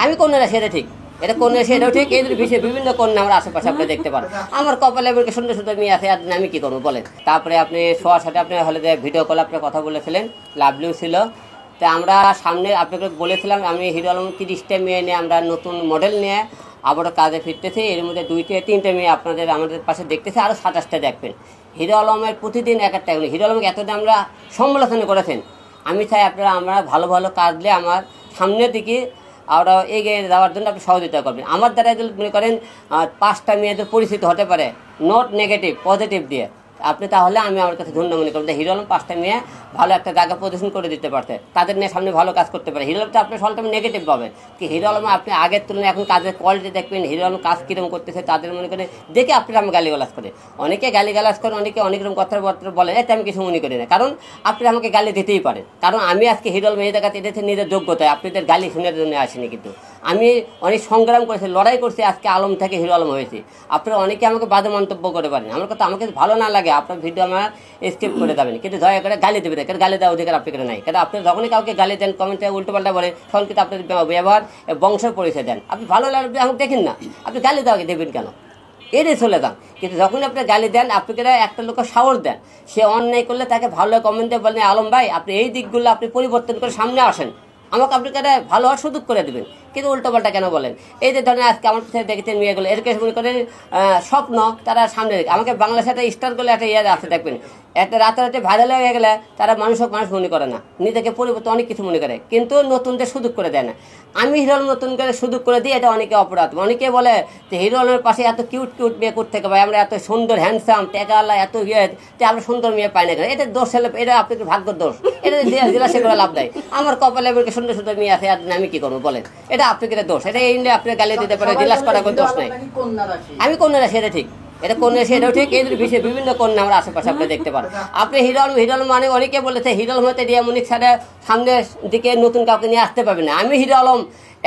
আমি কন্যারা সেটা ঠিক, এটা কন্যা সেটাও ঠিক। এদের বিষয়ে বিভিন্ন কন্যা আমার আশেপাশে আপনি দেখতে পারেন। আমার কপালে এবারকে সুন্দর সুন্দর মেয়ে আছে, আর আমি কি করবো বলেন। তারপরে আপনি সোয়ার সাথে আপনি হলে ভিডিও কল আপনার কথা বলেছিলেন, লাভলিও ছিল। তো আমরা সামনে আপনাকে বলেছিলাম আমি হিরো আলম 30টা মেয়ে নিয়ে আমরা নতুন মডেল নিয়ে আবারও কাজে ফিরতেছি। এর মধ্যে 2-3টা মেয়ে আমাদের পাশে দেখতেছে, আরও 27টা দেখবেন। হিরো আলমের প্রতিদিন এক একটা হিরো আলমকে এতদিন আমরা সমালোচনা করেছেন। আমি চাই আপনারা আমরা ভালো ভালো কাজ দিলে আমার সামনের দিকে আমরা এগিয়ে যাওয়ার জন্য আপনি সহযোগিতা করবেন। আমার দ্বারা যদি মনে করেন 5টা মেয়েদের পরিচিত হতে পারে, নট নেগেটিভ, পজিটিভ দিয়ে, আপনি তাহলে আমি আমার কাছে ধন্য মনে করবেন। হিরো আলম 5টা মেয়ে ভালো একটা জায়গা প্রদর্শন করে দিতে পারতে, তাদের নিয়ে সামনে ভালো কাজ করতে পারে। হিরো আলম তো আপনি সবসময় নেগেটিভ পাবেন কি, হিরো আলম আপনি আগের তুলনায় এখন কাজের কোয়ালিটি দেখবেন, হিরো আলম কাজ কীরকম করতেছে তাদের মনে করে দেখে আপনি আমি গালিগালাজ করে, অনেকে গালিগালাজ করে, অনেকে অনেক রকম কথাবার্তা বলেন, এটা আমি কিছু মনে করি না। কারণ আপনি আমাকে গালি দিতেই পারেন, কারণ আমি আজকে হিরো আলম এই জায়গাতে এটাতে নিজের যোগ্যতায় আপনাদের গালি শোনার জন্য আসিনি। কিন্তু আমি অনেক সংগ্রাম করেছি, লড়াই করছি, আজকে আলম থেকে হিরো আলম হয়েছি। আপনারা অনেকে আমাকে বাজে মন্তব্য করে পারেন, আমার কথা আমাকে ভালো না লাগে আপনার ভিডিও আমার স্কিপ করে দেবেন, কিন্তু দয়া করে গালি দেবে, কারণ গালি দেওয়ার অধিকার আপনার নাই। কারণ আপনি যখনই কাউকে গালি দেন, কমেন্টে উল্টোপাল্টা বলেন, তখন কিন্তু আপনার ব্যবহার বংশের পরিচয় দেন। আপনি ভালো লাগবে আমাকে দেখেন না, আপনি গালি দেওয়াকে দেবেন কেন, এড়িয়ে চলে যান। কিন্তু যখনই আপনি গালি দেন, আপনাকে একটা লোকের সাহস দেন, সে অন্যায় করলে তাকে ভালো কমেন্টে বলেন আলম ভাই আপনি এই দিকগুলো আপনি পরিবর্তন করে সামনে আসেন, আমাকে আপনি ভালো হওয়ার সুযোগ করে দেবেন। কিন্তু উল্টোপাল্টা কেন বলেন? এই যে ধরেন আজকে আমার পিছনে দেখেছেন মেয়েগুলো, এরকে মনে করেন স্বপ্ন তারা সামনে রেখে আমাকে বাংলাদেশে একটা স্টারগুলো একটা ইয়ে আছে দেখবেন, একটা রাতে ভাইরাল হয়ে গেলে তারা মানুষ মনে করে না, নিজেকে পরিবর্তন অনেক কিছু মনে করে, কিন্তু নতুনদের সুযোগ করে দেয় না। আমি হিরো আলম নতুন করে সুযোগ করে দিই, এটা অনেকে অপরাধ। অনেকে বলে যে হিরো আলমের পাশে এত কিউট কিউট মেয়ে করতে থেকে ভাই, আমরা এত সুন্দর হ্যান্ডসাম টেকালা এত ইয়ে, আমরা সুন্দর মেয়ে পাই না কেন? এটা দোষ হলে এটা আপনাদের ভাগ্যের দোষ, এটা জেলাসে করে লাভ দেয়। আমার কপালে এবারকে সুন্দর সুন্দর মেয়ে আছে, আর আমি কি করবো বলেন। এটা আপনাদের দোষ, এটা এই নিয়ে আপনি গালি দিতে পারেন, জেলাস করার কোনো দোষ নাই। আমি কন্যারা সেটা ঠিক, এটা কন্যা সেটাও ঠিক। এদের বিষয়ে বিভিন্ন কন্যা আমার আশেপাশে আপনি দেখতে পারেন। আপনি হিরো আলম মানে অনেকে বলেছে হিরো আলম হতে রিয়ামনিক ছাড়া সামনের দিকে নতুন কাউকে নিয়ে আসতে পারবেন না। আমি হিরো আলম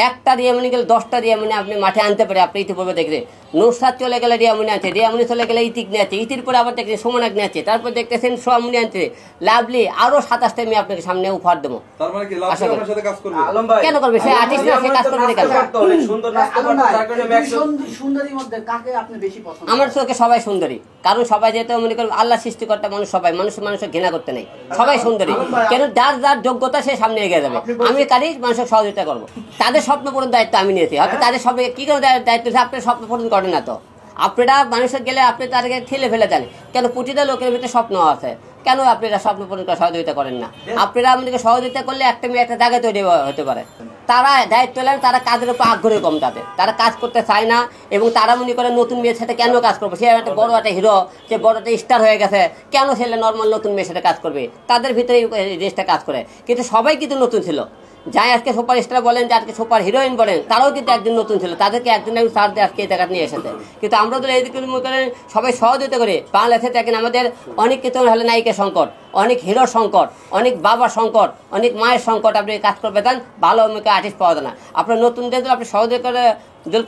একটা রিয়ামনি গেলে 10টা রিয়ামনি আপনি মাঠে আনতে পারে। আপনি ইতিপূর্বে দেখলে নুসরাত চলে গেলে রিয়ামনি আনছে, রিয়ামনি চলে গেলে ইতিক নিয়ে আছে, ইতির পরে আবার দেখছেন সোমনাক নিয়ে আছে, তারপর দেখতেছেন সোয়ামনি আনছে, লাভলি, আরো 27টা মেয়ে আপনাকে সামনে উপহার দেবো। কেন করবে? সে আর্টিস্ট না, সে কাজ করবে কেন? আমার চোখে সবাই সুন্দরী, কারণ সবাই যেহেতু মনে করেন আল্লাহ সৃষ্টিকর্তা মানুষ, সবাই মানুষের ঘৃণা করতে নেই, সবাই সুন্দরী। কেন? যার যার যোগ্যতা সে সামনে এগিয়ে যাবে। আমি কারি মানুষের সহযোগিতা করবো, তাদের স্বপ্ন পূরণ দায়িত্ব আমি নিয়েছি। হয়তো তাদের স্বপ্ন কি করে দায়িত্ব, আপনার স্বপ্ন পূরণ করেন না তো, আপনারা মানুষের গেলে আপনি তাদেরকে ঠেলে ফেলে দেন কেন? প্রতিটা লোকের ভিতরে স্বপ্ন আছে, কেন আপনারা স্বপ্ন পূরণ করে সহযোগিতা করেন না? আপনারা আমাদেরকে সহযোগিতা করলে একটা মেয়ে একটা জায়গায় তৈরি হতে পারে। তারা দায়িত্ব নেন, তারা কাজের উপর আগ্রহ কম, তারা কাজ করতে চায় না, এবং তারা মনে করে নতুন মেয়ের সাথে কেন কাজ করবে? সে একটা বড় একটা হিরো, সে বড় একটা স্টার হয়ে গেছে, কেন ছেলে নর্মাল নতুন মেয়ের সাথে কাজ করবে? তাদের ভিতরে এই জিনিসটা কাজ করে। কিন্তু সবাই কিন্তু নতুন ছিল, যাই আজকে সুপার স্টার বলেন, যে আজকে সুপার হিরোইন বলেন, তারাও কিন্তু একদিন নতুন ছিল, তাদেরকে একদিন সার দিয়ে আজকে এই জায়গা নিয়ে এসেছে। কিন্তু আমরা তো এইদিকে মনে করেন সবাই সহযোগিতা করে বাংলাদেশে দেখেন আমাদের অনেক কিছু হলে নায়িকা সংকট, অনেক হিরোর সংকট, অনেক বাবার সংকট, অনেক মায়ের সংকট। আপনি কাজ করবে দেন, ভালো আর্টিস্ট পাওয়া যায় না। আপনার নতুনদের যদি আপনি সহযোগিতা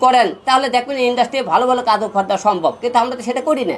করেন, তাহলে দেখবেন ইন্ডাস্ট্রি ভালো ভালো কাজ উপহার দেওয়া সম্ভব, কিন্তু আমরা তো সেটা করি না।